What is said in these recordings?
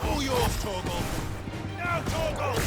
All yours, Torgal. Now, Torgal!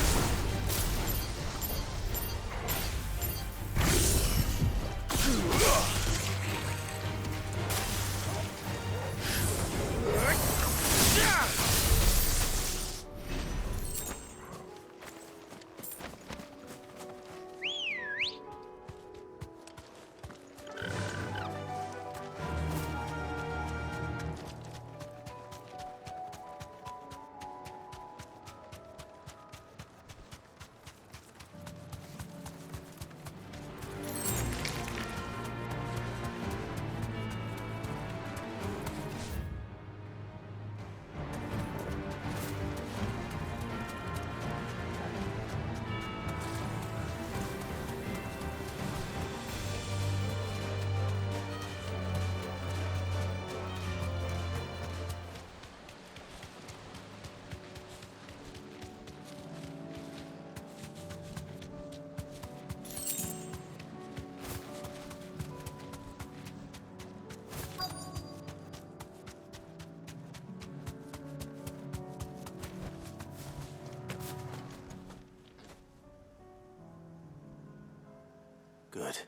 Good.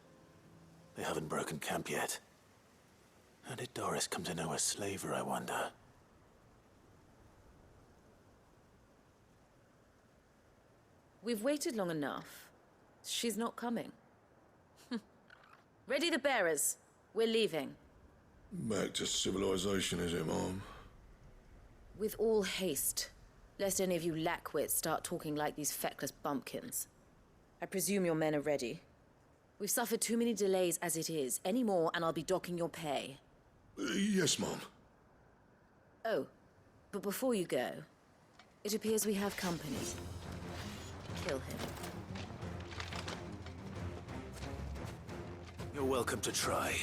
They haven't broken camp yet. How did Doris come to know a slaver, I wonder? We've waited long enough. She's not coming. Ready the bearers. We're leaving. Back to civilization, is it, Mom? With all haste, lest any of you lackwits start talking like these feckless bumpkins. I presume your men are ready. We've suffered too many delays as it is. Any more, and I'll be docking your pay. Yes, Mom. Oh, but before you go, it appears we have company. Kill him. You're welcome to try.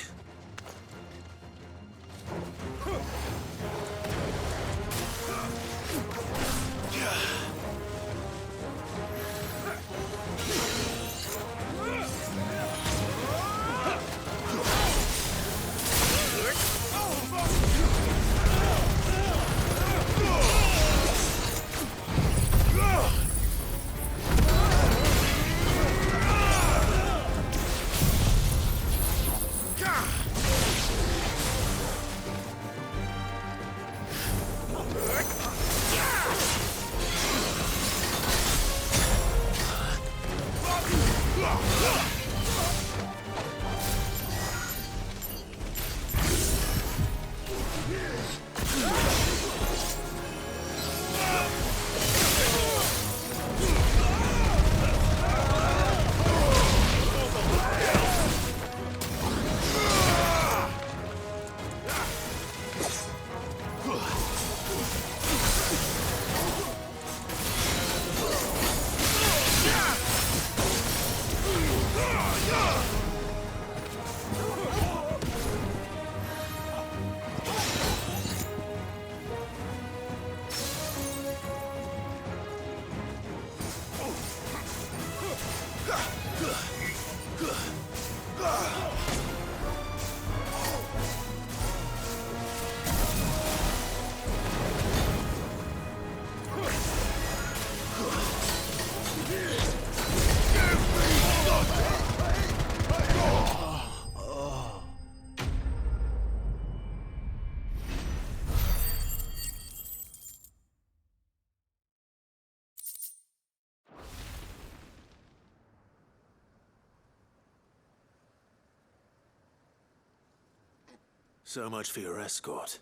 So much for your escort.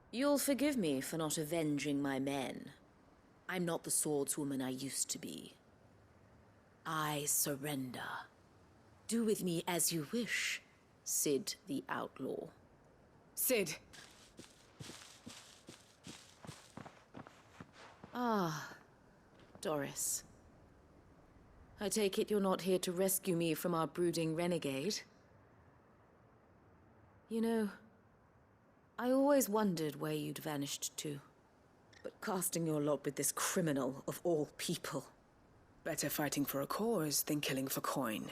You'll forgive me for not avenging my men. I'm not the swordswoman I used to be. I surrender. Do with me as you wish, Sid the Outlaw. Sid. Ah, Doris. I take it you're not here to rescue me from our brooding renegade? You know, I always wondered where you'd vanished to. But casting your lot with this criminal of all people. Better fighting for a cause than killing for coin.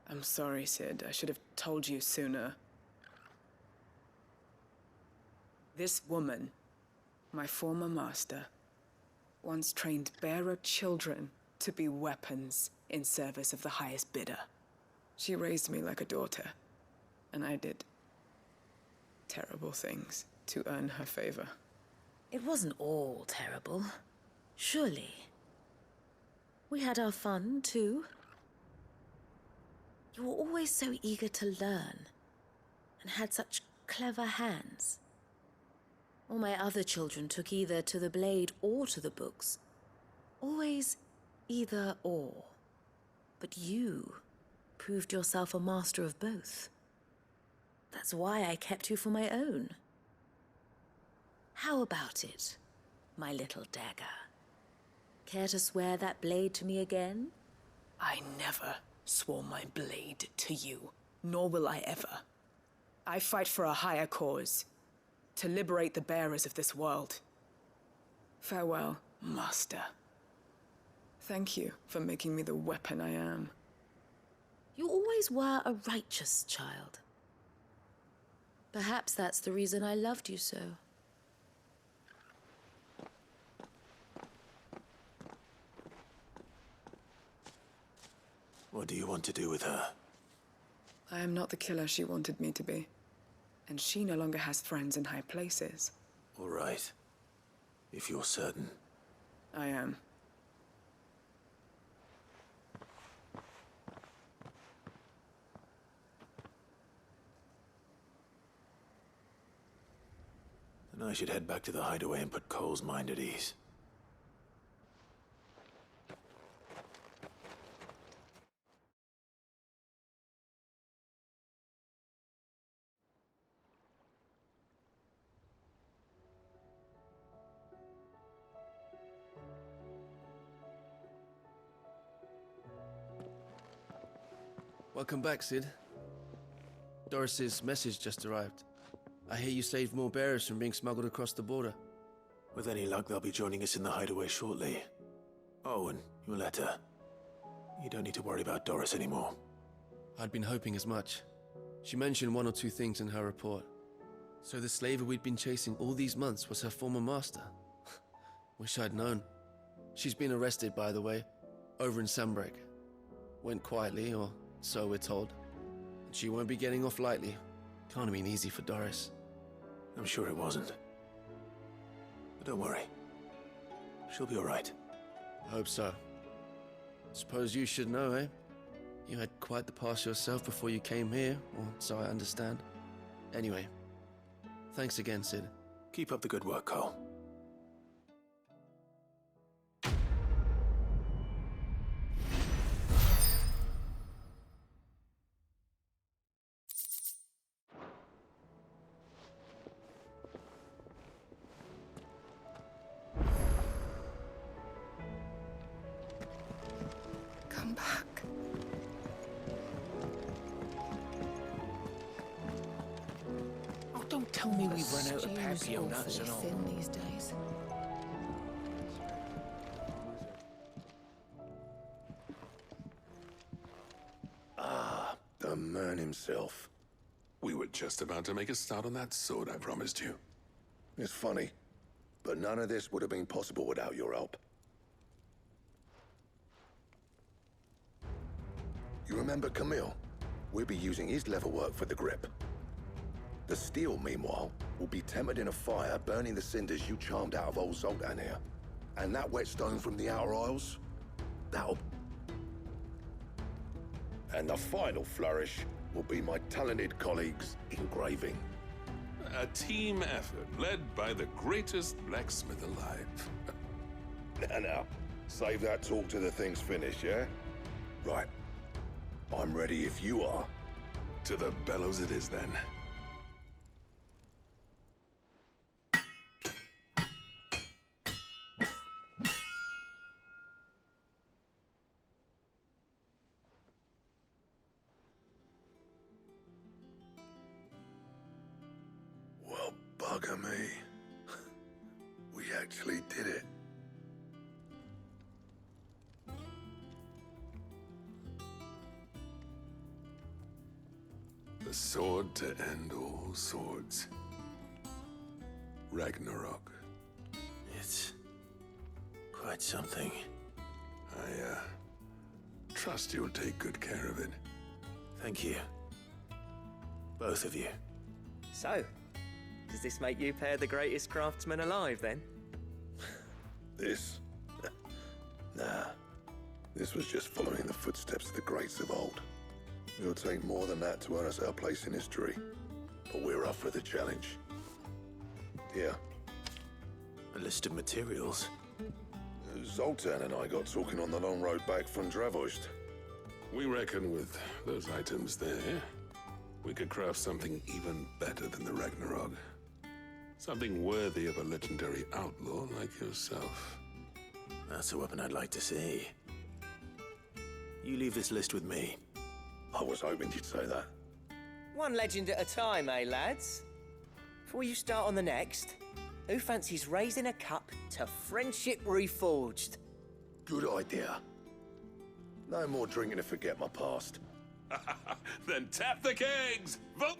I'm sorry, Sid. I should have told you sooner. This woman, my former master, once trained bearer children to be weapons in service of the highest bidder. She raised me like a daughter, and I did terrible things to earn her favor. It wasn't all terrible, surely. We had our fun, too. You were always so eager to learn, and had such clever hands. All my other children took either to the blade or to the books. Always either or. But you proved yourself a master of both. That's why I kept you for my own. How about it, my little dagger? Care to swear that blade to me again? I never swore my blade to you, nor will I ever. I fight for a higher cause, to liberate the bearers of this world. Farewell, Master. Thank you for making me the weapon I am. You always were a righteous child. Perhaps that's the reason I loved you so. What do you want to do with her? I am not the killer she wanted me to be. And she no longer has friends in high places. All right. If you're certain. I am. Then I should head back to the hideaway and put Cole's mind at ease. Welcome back, Sid. Doris's message just arrived. I hear you saved more bearers from being smuggled across the border. With any luck, they'll be joining us in the hideaway shortly. Oh, and your letter. You don't need to worry about Doris anymore. I'd been hoping as much. She mentioned one or two things in her report. So the slaver we'd been chasing all these months was her former master. Wish I'd known. She's been arrested, by the way, over in Sunbreak. Went quietly, or so we're told. And she won't be getting off lightly. Can't have been easy for Doris. I'm sure it wasn't. But don't worry. She'll be all right. Hope so. Suppose you should know, eh? You had quite the past yourself before you came here, or so I understand. Anyway, thanks again, Sid. Keep up the good work, Cole. Come back. Oh, don't tell me we've run out of Papio nuts and all. Thin these days. The man himself. We were just about to make a start on that sword I promised you. It's funny, but none of this would have been possible without your help. You remember Camille? We'll be using his leather work for the grip. The steel, meanwhile, will be tempered in a fire, burning the cinders you charmed out of old Zoltan here. And that whetstone from the Outer Isles, that'll... And the final flourish will be my talented colleagues' engraving. A team effort led by the greatest blacksmith alive. Now, save that talk till the thing's finished, yeah? Right. I'm ready if you are. To the bellows it is then. Well, bugger me. We actually did it. The sword to end all swords. Ragnarok. It's quite something. I trust you'll take good care of it. Thank you. Both of you. So, does this make you pair the greatest craftsman alive, then? This? Nah. This was just following the footsteps of the greats of old. It'll take more than that to earn us our place in history. But we're up for the challenge. Here. A list of materials. Zoltan and I got talking on the long road back from Dravost. We reckon with those items there, we could craft something even better than the Ragnarok. Something worthy of a legendary outlaw like yourself. That's a weapon I'd like to see. You leave this list with me. I was hoping you'd say that. One legend at a time, eh, lads? Before you start on the next, who fancies raising a cup to friendship reforged? Good idea. No more drinking to forget my past. Then tap the kegs! Vote!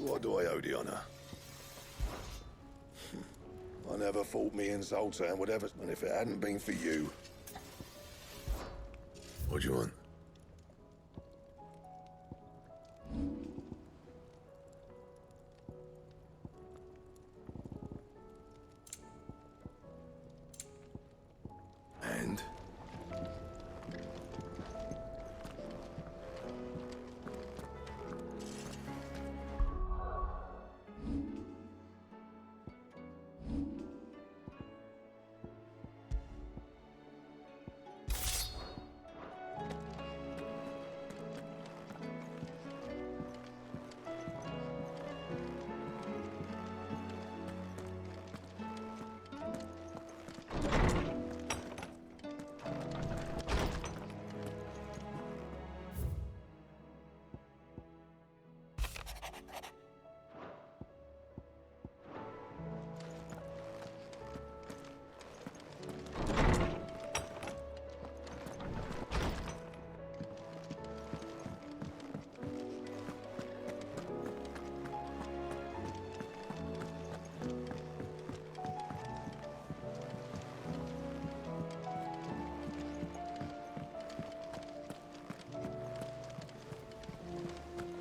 What do I owe the honor? I never thought me and Zoltan would ever... And if it hadn't been for you... What do you want? And?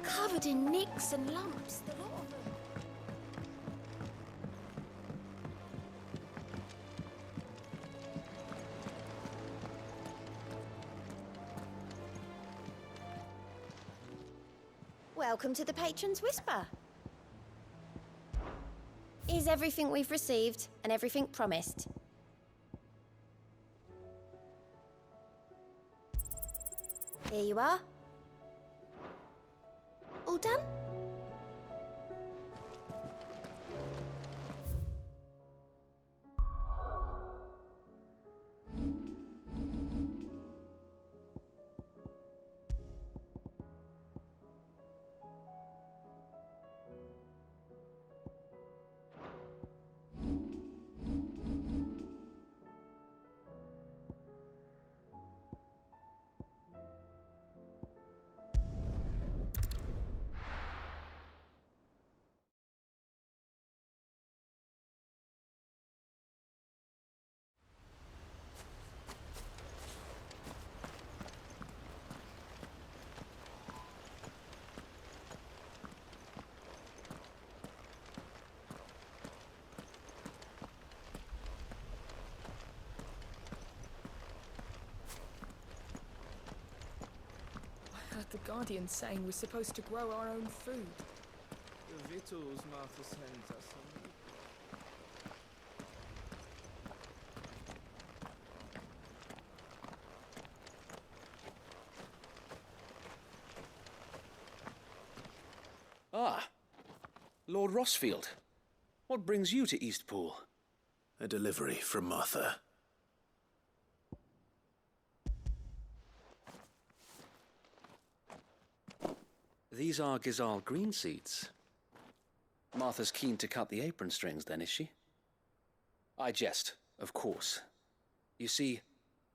Covered in nicks and lumps, the lot of them. Welcome to the Patron's Whisper. Is everything we've received and everything promised? Here you are. All done? the Guardian's saying we're supposed to grow our own food. The victuals Martha sends us. Ah, Lord Rossfield. What brings you to Eastpool? A delivery from Martha. These are Gizal green seeds. Martha's keen to cut the apron strings, then, is she? I jest, of course. You see,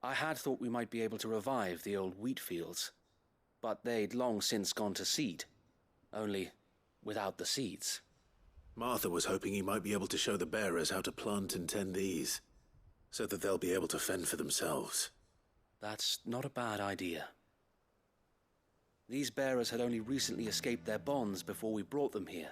I had thought we might be able to revive the old wheat fields, but they'd long since gone to seed, only without the seeds. Martha was hoping he might be able to show the bearers how to plant and tend these, so that they'll be able to fend for themselves. That's not a bad idea. These bearers had only recently escaped their bonds before we brought them here.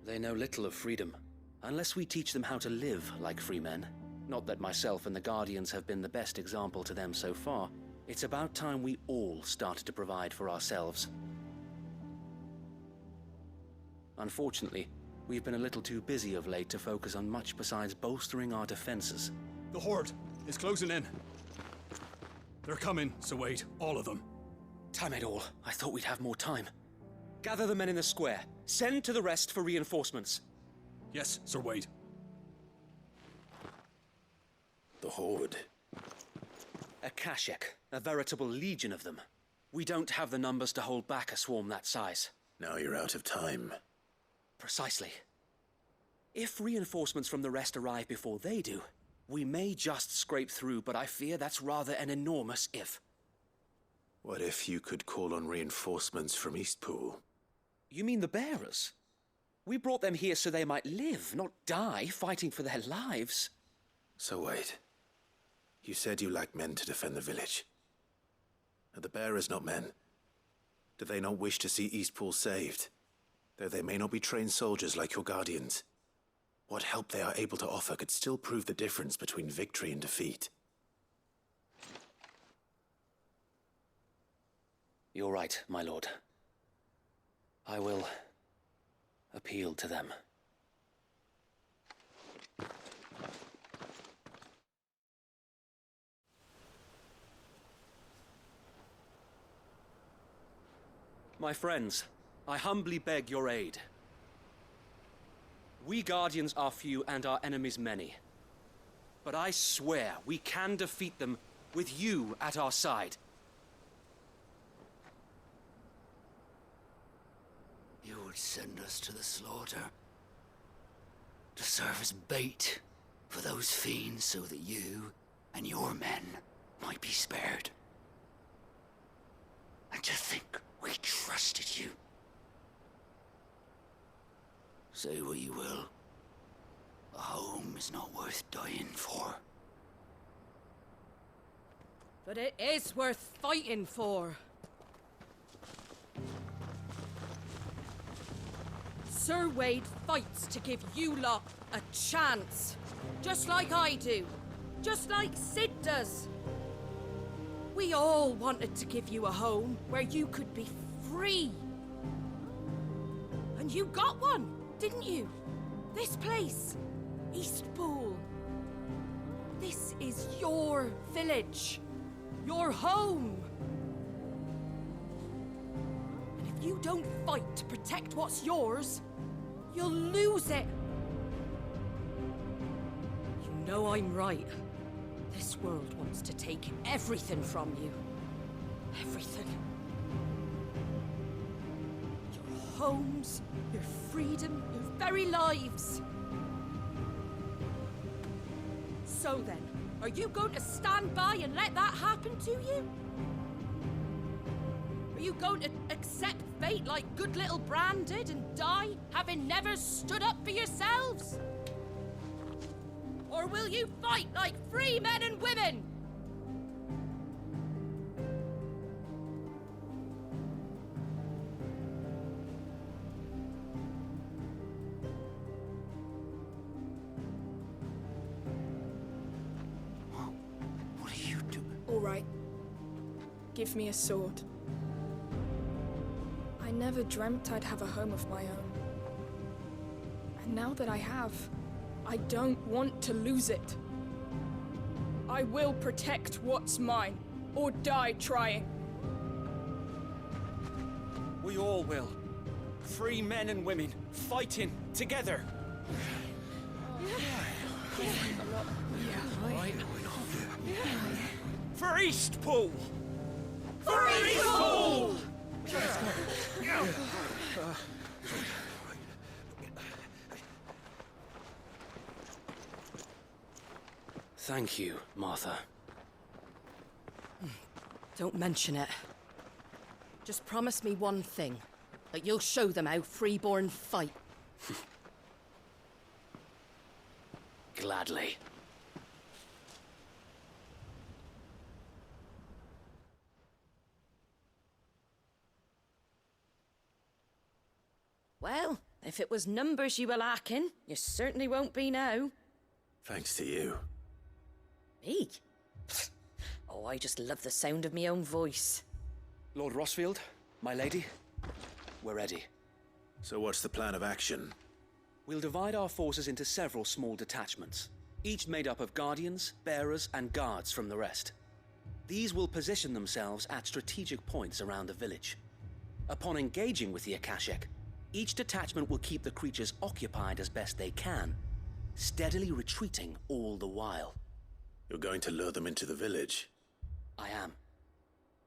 They know little of freedom, unless we teach them how to live like free men. Not that myself and the Guardians have been the best example to them so far. It's about time we all started to provide for ourselves. Unfortunately, we've been a little too busy of late to focus on much besides bolstering our defenses. The Horde is closing in. They're coming, so wait, all of them. Damn it all, I thought we'd have more time. Gather the men in the square. Send to the rest for reinforcements. Yes, Sir Wade. The Horde. A Kashek, a veritable legion of them. We don't have the numbers to hold back a swarm that size. Now you're out of time. Precisely. If reinforcements from the rest arrive before they do, we may just scrape through, but I fear that's rather an enormous if. What if you could call on reinforcements from Eastpool? You mean the bearers? We brought them here so they might live, not die fighting for their lives. So wait. You said you lacked men to defend the village. Are the bearers not men? Do they not wish to see Eastpool saved? Though they may not be trained soldiers like your guardians. What help they are able to offer could still prove the difference between victory and defeat. You're right, my lord. I will appeal to them. My friends, I humbly beg your aid. We Guardians are few and our enemies many. But I swear we can defeat them with you at our side. You would send us to the slaughter, to serve as bait for those fiends so that you and your men might be spared. And to think we trusted you. Say what you will, a home is not worth dying for. But it is worth fighting for. Sir Wade fights to give you lot a chance. Just like I do. Just like Sid does. We all wanted to give you a home where you could be free. And you got one, didn't you? This place, Eastpool. This is your village. Your home. And if you don't fight to protect what's yours, you'll lose it. You know I'm right. This world wants to take everything from you. Everything. Your homes, your freedom, your very lives. So then, are you going to stand by and let that happen to you? Are you going to accept fate like good little Bran did and die, having never stood up for yourselves? Or will you fight like free men and women? What are you doing? All right. Give me a sword. I never dreamt I'd have a home of my own. And now that I have, I don't want to lose it. I will protect what's mine, or die trying. We all will. Free men and women, fighting together. For Eastpool! For Eastpool! Thank you, Martha. Don't mention it. Just promise me one thing. That you'll show them how freeborn fight. Gladly. Well, if it was numbers you were lacking, you certainly won't be now. Thanks to you. Me? Oh, I just love the sound of my own voice. Lord Rossfield, my lady, we're ready. So what's the plan of action? We'll divide our forces into several small detachments, each made up of guardians, bearers, and guards from the rest. These will position themselves at strategic points around the village. Upon engaging with the Akashic, each detachment will keep the creatures occupied as best they can, steadily retreating all the while. You're going to lure them into the village? I am.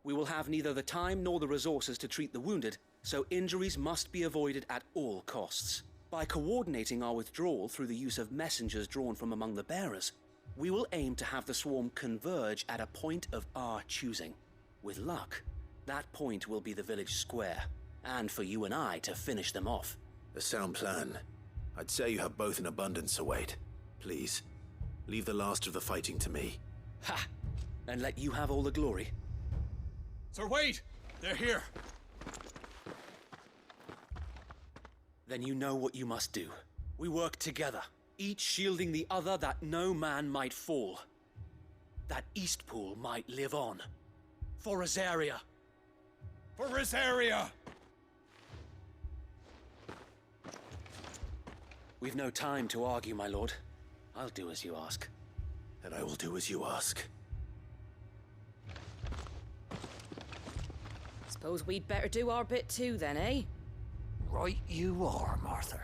We will have neither the time nor the resources to treat the wounded, so injuries must be avoided at all costs. By coordinating our withdrawal through the use of messengers drawn from among the bearers, we will aim to have the swarm converge at a point of our choosing. With luck, that point will be the village square, and for you and I to finish them off. A sound plan. I'd say you have both in abundance, so wait. Please, leave the last of the fighting to me. Ha! And let you have all the glory. Sir Wade! They're here! Then you know what you must do. We work together, each shielding the other that no man might fall. That Eastpool might live on. For Rosaria. For Rosaria! We've no time to argue, my lord. I'll do as you ask. And I will do as you ask. Suppose we'd better do our bit too then, eh? Right you are, Martha.